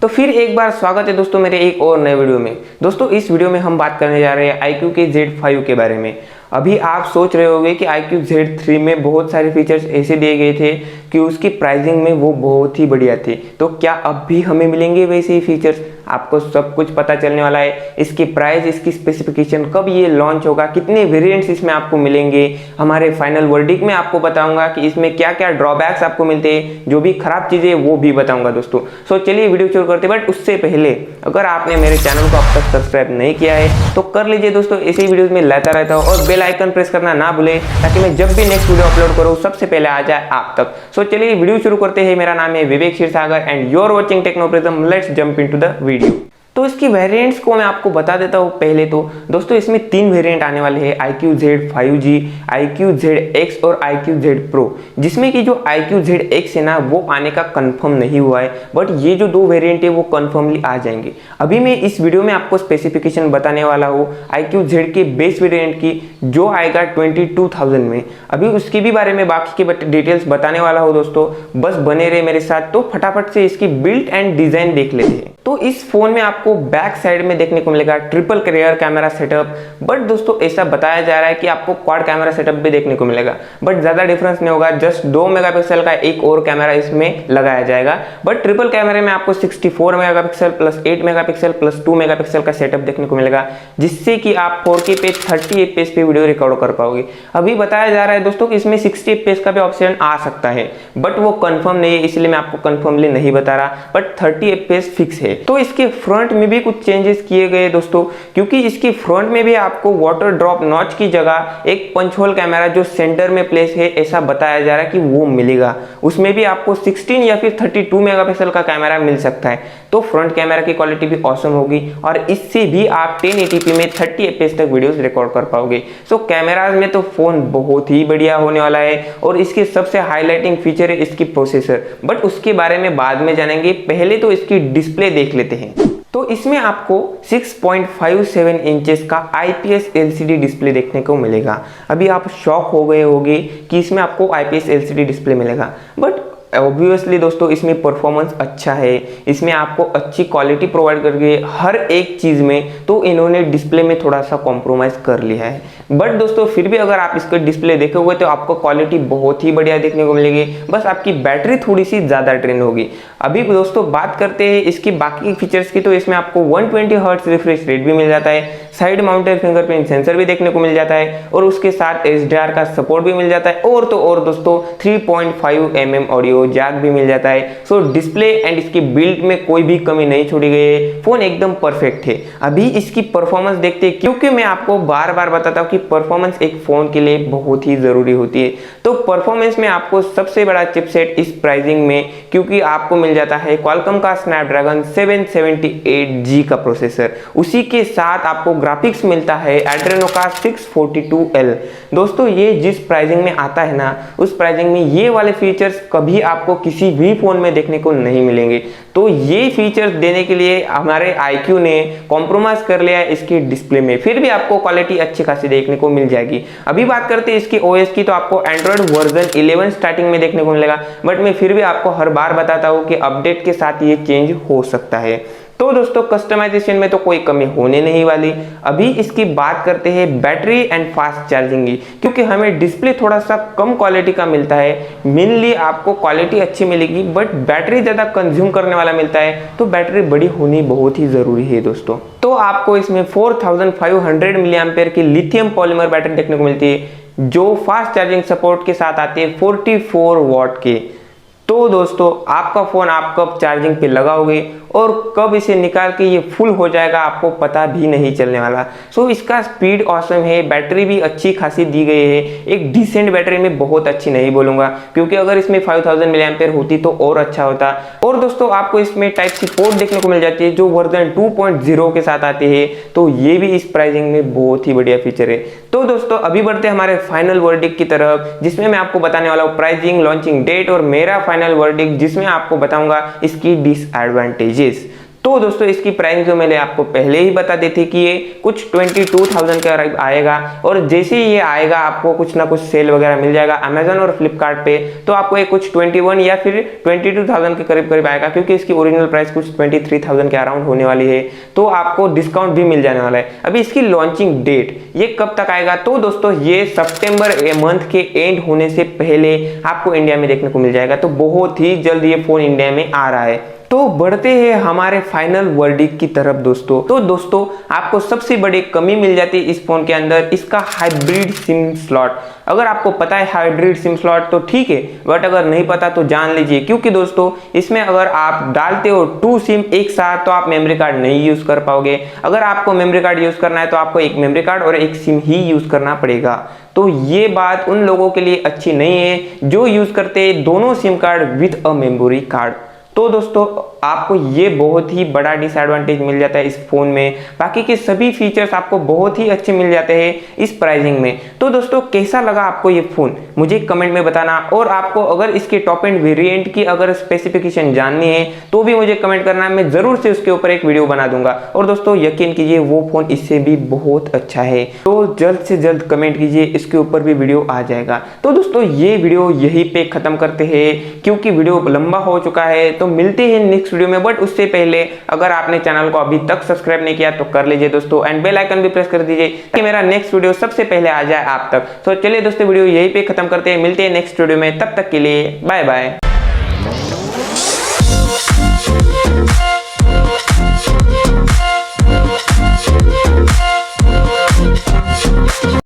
तो फिर एक बार स्वागत है दोस्तों मेरे एक और नए वीडियो में। दोस्तों इस वीडियो में हम बात करने जा रहे हैं iQOO के Z5 के बारे में। अभी आप सोच रहे होंगे कि iQOO Z3 में बहुत सारे फीचर्स ऐसे दिए गए थे कि उसकी प्राइसिंग में वो बहुत ही बढ़िया थे, तो क्या अब भी हमें मिलेंगे वैसे ही फीचर्स? आपको सब कुछ पता चलने वाला है। इसकी प्राइस, इसकी स्पेसिफिकेशन, कब ये लॉन्च होगा, कितने वेरिएंट्स इसमें आपको मिलेंगे, हमारे फाइनल वर्डिक्ट में आपको बताऊंगा कि इसमें क्या क्या ड्रॉबैक्स आपको मिलते हैं, जो भी खराब चीज़ें वो भी बताऊंगा दोस्तों। सो चलिए वीडियो शुरू करते हैं। बट उससे पहले अगर आपने मेरे चैनल को अब तक सब्सक्राइब नहीं किया है तो कर लीजिए दोस्तों, ऐसे ही वीडियोज़ में लाता रहता हूँ। और बेल आइकन प्रेस करना ना भूलें ताकि मैं जब भी नेक्स्ट वीडियो अपलोड करूँ सबसे पहले आ जाए आप तक। सो चलिए वीडियो शुरू करते हैं। मेरा नाम है Vivek Kshirsagar and you are watching Technoprism. Let's jump into the video. तो इसकी वेरिएंट्स को मैं आपको बता देता हूँ। पहले तो दोस्तों इसमें 3 वेरिएंट आने वाले हैं, iQOO Z5G, iQOO ZX और iQOO Z Pro। जिसमें कि जो iQOO ZX है ना वो आने का कंफर्म नहीं हुआ है, बट ये जो 2 वेरिएंट है वो कंफर्मली आ जाएंगे। अभी मैं इस वीडियो में आपको स्पेसिफिकेशन बताने वाला हूँ iQOO Z के बेस वेरिएंट की, जो आएगा 22,000 में। अभी उसके भी बारे में बाकी के डिटेल्स बताने वाला हूँ दोस्तों, बस बने रहे मेरे साथ। तो फटाफट से इसकी बिल्ड एंड डिजाइन देख लेते हैं। तो इस फोन में आपको बैक साइड में देखने को मिलेगा triple rear camera setup, but दोस्तों ऐसा बताया जा रहा है कि आपको क्वाड कैमरा सेटअप भी देखने को मिलेगा, बट ज्यादा डिफरेंस नहीं होगा। जस्ट 2 मेगापिक्सल का एक और कैमरा इसमें लगाया जाएगा। बट ट्रिपल कैमरे में आपको 64 megapixel plus 8 megapixel plus 2 megapixel का सेटअप देखने को मिलेगा, जिससे कि आप 4K पे 30 FPS पे वीडियो रिकॉर्ड कर पाओगे। अभी बताया जा रहा है दोस्तों कि इसमें 60 FPS का भी ऑप्शन आ सकता है, बट वो कंफर्म नहीं है, इसलिए मैं आपको कंफर्मली नहीं बता रहा, बट 30 FPS फिक्स है। तो इसके फ्रंट में भी कुछ चेंजेस किए गए दोस्तों, क्योंकि इसकी फ्रंट में भी आपको वाटर ड्रॉप नॉच की जगह एक पंच होल कैमरा जो सेंटर में प्लेस है, ऐसा बताया जा रहा है कि वो मिलेगा। उसमें भी आपको 16 या फिर 32 मेगापिक्सल का कैमरा मिल सकता है। तो फ्रंट कैमरा की क्वालिटी भी ऑसम होगी और इससे भी आप 1080p में 30 FPS तक वीडियोस रिकॉर्ड कर पाओगे। सो कैमराज में तो फोन बहुत ही बढ़िया होने वाला है और इसके सबसे हाईलाइटिंग फीचर है इसकी प्रोसेसर, बट उसके बारे में बाद में जानेंगे। पहले तो इसकी डिस्प्ले देख लेते हैं। तो इसमें आपको 6.57 इंचेस का IPS LCD डिस्प्ले देखने को मिलेगा। अभी आप शॉक हो गए होंगे कि इसमें आपको IPS LCD डिस्प्ले मिलेगा, बट ऑब्वियसली दोस्तों इसमें परफॉर्मेंस अच्छा है, इसमें आपको अच्छी क्वालिटी प्रोवाइड करके हर एक चीज़ में, तो इन्होंने डिस्प्ले में थोड़ा सा कॉम्प्रोमाइज़ कर लिया है। बट दोस्तों फिर भी अगर आप इसका डिस्प्ले देखोगे तो आपको क्वालिटी बहुत ही बढ़िया देखने को मिलेगी, बस आपकी बैटरी थोड़ी सी ज़्यादा ड्रेन होगी। अभी दोस्तों बात करते हैं इसकी बाकी फीचर्स की, तो इसमें आपको 120 हर्ट्ज रिफ्रेश रेट भी मिल जाता है, साइड माउंटेड फिंगरप्रिंट सेंसर भी देखने को मिल जाता है और उसके साथ HDR का सपोर्ट भी मिल जाता है, और तो और दोस्तों 3.5 mm ऑडियो जैक भी मिल जाता है। सो डिस्प्ले एंड इसकी बिल्ड में कोई भी कमी नहीं छोड़ी गई है, फोन एकदम परफेक्ट है। अभी इसकी परफॉर्मेंस देखते हैं, क्योंकि मैं आपको बार बार बताता हूँ कि परफॉर्मेंस एक फोन के लिए बहुत ही जरूरी होती है। तो परफॉर्मेंस में आपको सबसे बड़ा चिपसेट इस प्राइसिंग में, क्योंकि आपको मिल जाता है क्वालकॉम का स्नैपड्रैगन 778G का प्रोसेसर, उसी के साथ आपको ग्राफिक्स मिलता है एड्रेनो का 642L। दोस्तों ये जिस प्राइसिंग में आता है ना, उस प्राइसिंग में ये वाले फीचर्स कभी आपको किसी भी फोन में देखने को नहीं मिलेंगे। तो ये फीचर्स देने के लिए हमारे iQOO ने कॉम्प्रोमाइज कर लिया है इसके डिस्प्ले में, फिर भी आपको क्वालिटी अच्छी खासी देखने को मिल जाएगी। अभी बात करते हैं इसकी OS की, तो आपको एंड्रॉइड वर्जन 11 स्टार्टिंग में देखने को मिलेगा, बट मैं फिर भी आपको हर बार बताता हूँ कि अपडेट के साथ ये चेंज हो सकता है। तो दोस्तों कस्टमाइजेशन में तो कोई कमी होने नहीं वाली। अभी इसकी बात करते हैं बैटरी एंड फास्ट चार्जिंग की, क्योंकि हमें डिस्प्ले थोड़ा सा कम क्वालिटी का मिलता है। मेनली आपको क्वालिटी अच्छी मिलेगी, बट बैटरी ज़्यादा कंज्यूम करने वाला मिलता है, तो बैटरी बड़ी होनी बहुत ही ज़रूरी है दोस्तों। तो आपको इसमें 4500 mAh की लिथियम पॉलीमर बैटरी देखने को मिलती है, जो फास्ट चार्जिंग सपोर्ट के साथ आती है 44 वाट के। तो दोस्तों आपका फ़ोन आप कब चार्जिंग पे लगाओगे और कब इसे निकाल के ये फुल हो जाएगा आपको पता भी नहीं चलने वाला। सो इसका स्पीड ऑसम है, बैटरी भी अच्छी खासी दी गई है, एक डिसेंट बैटरी में, बहुत अच्छी नहीं बोलूँगा, क्योंकि अगर इसमें 5000 mAh होती तो और अच्छा होता। और दोस्तों आपको इसमें Type-C पोर्ट देखने को मिल जाती है, जो वर्जन 2.0 के साथ आती है, तो ये भी इस प्राइसिंग में बहुत ही बढ़िया फीचर है। तो दोस्तों अभी बढ़ते हैं हमारे फाइनल वर्डिक्ट की तरफ, जिसमें मैं आपको बताने वाला हूँ प्राइसिंग, लॉन्चिंग डेट और मेरा फाइनल वर्डिक्ट, जिसमें आपको बताऊंगा इसकी डिसएडवांटेजेस। तो दोस्तों इसकी प्राइस जो मैंने आपको पहले ही बता दी थी कि ये कुछ 22,000 के करीब आएगा, और जैसे ही ये आएगा आपको कुछ ना कुछ सेल वगैरह मिल जाएगा अमेजन और फ्लिपकार्ट पे, तो आपको ये कुछ 21 या फिर 22,000 के करीब करीब आएगा, क्योंकि इसकी ओरिजिनल प्राइस कुछ 23,000 के अराउंड होने वाली है। तो आपको डिस्काउंट भी मिल जाने वाला है। अभी इसकी लॉन्चिंग डेट ये कब तक आएगा, तो दोस्तों ये सितंबर मंथ के एंड होने से पहले आपको इंडिया में देखने को मिल जाएगा। तो बहुत ही जल्द ये फोन इंडिया में आ रहा है। तो बढ़ते हैं हमारे फाइनल वर्डिक्ट की तरफ दोस्तों। तो दोस्तों आपको सबसे बड़ी कमी मिल जाती है इस फोन के अंदर, इसका हाइब्रिड सिम स्लॉट। अगर आपको पता है हाइब्रिड सिम स्लॉट तो ठीक है, बट अगर नहीं पता तो जान लीजिए, क्योंकि दोस्तों इसमें अगर आप डालते हो 2 सिम एक साथ तो आप मेमोरी कार्ड नहीं यूज कर पाओगे। अगर आपको मेमोरी कार्ड यूज करना है तो आपको एक मेमोरी कार्ड और एक सिम ही यूज करना पड़ेगा। तो ये बात उन लोगों के लिए अच्छी नहीं है जो यूज करते हैं दोनों SIM card with a memory card. तो दोस्तों आपको ये बहुत ही बड़ा डिसएडवांटेज मिल जाता है इस फोन में। बाकी के सभी फीचर्स आपको बहुत ही अच्छे मिल जाते हैं इस प्राइसिंग में। तो दोस्तों कैसा लगा आपको ये फोन मुझे कमेंट में बताना, और आपको अगर इसके टॉप एंड वेरिएंट की अगर स्पेसिफिकेशन जाननी है तो भी मुझे कमेंट करना, मैं जरूर से उसके ऊपर एक वीडियो बना दूंगा। और दोस्तों यकीन कीजिए वो फोन इससे भी बहुत अच्छा है, तो जल्द से जल्द कमेंट कीजिए, इसके ऊपर भी वीडियो आ जाएगा। तो दोस्तों ये वीडियो यहीं पे खत्म करते हैं, क्योंकि वीडियो लंबा हो चुका है। तो मिलते हैं नेक्स्ट वीडियो में, बट उससे पहले अगर आपने चैनल को अभी तक सब्सक्राइब नहीं किया तो कर लीजिए दोस्तों, एंड बेल आइकन भी प्रेस कर दीजिए ताकि मेरा नेक्स्ट वीडियो सबसे पहले आ जाए आप तक। तो चलिए दोस्तों वीडियो यहीं पे खत्म करते हैं, मिलते हैं नेक्स्ट वीडियो में, तब तक के लिए बाय बाय।